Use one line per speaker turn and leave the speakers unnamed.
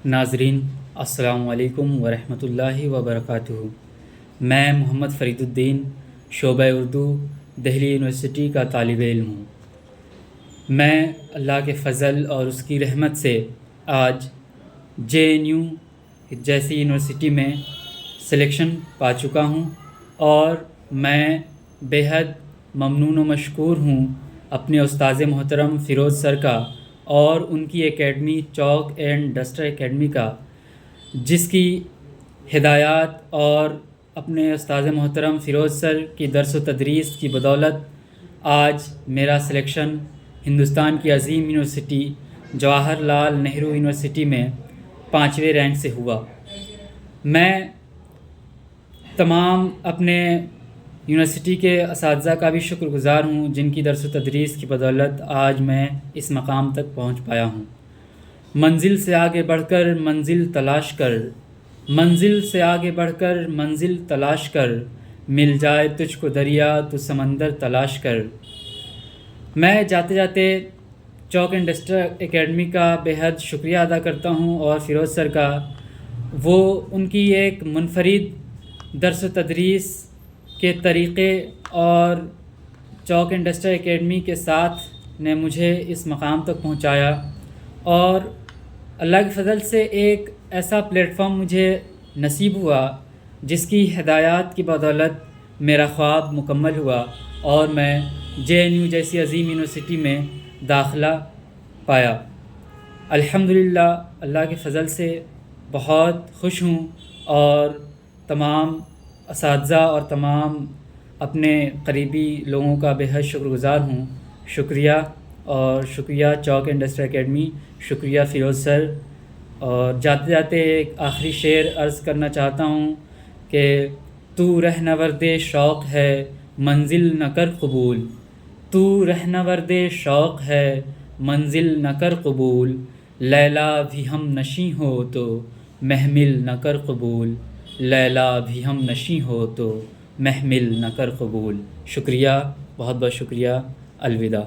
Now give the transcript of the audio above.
ناظرین السلام علیکم ورحمۃ اللہ وبرکاتہ۔ میں محمد فرید الدین شعبہ اردو دہلی یونیورسٹی کا طالب علم ہوں۔ میں اللہ کے فضل اور اس کی رحمت سے آج JNU جیسی یونیورسٹی میں سلیکشن پا چکا ہوں اور میں بے حد ممنون و مشکور ہوں اپنے استاذ محترم فیروز سر کا اور ان کی academy chalk and duster academy کا، جس کی ہدایات اور اپنے استاذ محترم فیروز سر کی درس و تدریس کی بدولت آج میرا سلیکشن ہندوستان کی عظیم یونیورسٹی جواہر لال نہرو یونیورسٹی میں 5ویں رینک سے ہوا۔ میں تمام اپنے یونیورسٹی کے اساتذہ کا بھی شکر گزار ہوں جن کی درس و تدریس کی بدولت آج میں اس مقام تک پہنچ پایا ہوں۔ منزل سے آگے بڑھ کر منزل تلاش کر، منزل سے آگے بڑھ کر منزل تلاش کر، مل جائے تجھ کو دریا تو سمندر تلاش کر۔ میں جاتے جاتے چاک اینڈ ڈسٹر اکیڈمی کا بے حد شکریہ ادا کرتا ہوں اور فیروز سر کا، وہ ان کی ایک منفرد درس و تدریس کے طریقے اور چاک اینڈ ڈسٹر اکیڈمی کے ساتھ نے مجھے اس مقام تک پہنچایا، اور اللہ کے فضل سے ایک ایسا پلیٹ فارم مجھے نصیب ہوا جس کی ہدایات کی بدولت میرا خواب مکمل ہوا اور میں JNU جیسی عظیم یونیورسٹی میں داخلہ پایا۔ الحمدللہ اللہ کے فضل سے بہت خوش ہوں اور تمام اساتذہ اور تمام اپنے قریبی لوگوں کا بے حد شکر گزار ہوں۔ شکریہ، اور شکریہ چاک اینڈ ڈسٹر اکیڈمی، شکریہ فیروز سر۔ اور جاتے جاتے ایک آخری شعر عرض کرنا چاہتا ہوں کہ تو رہنورد شوق ہے منزل نہ کر قبول، تو رہنورد شوق ہے منزل نہ کر قبول، لیلا بھی ہم نشیں ہو تو محمل نہ کر قبول، لیلا بھی ہم نشیں ہو تو محمل نہ کر قبول۔ شکریہ، بہت بہت شکریہ، الوداع۔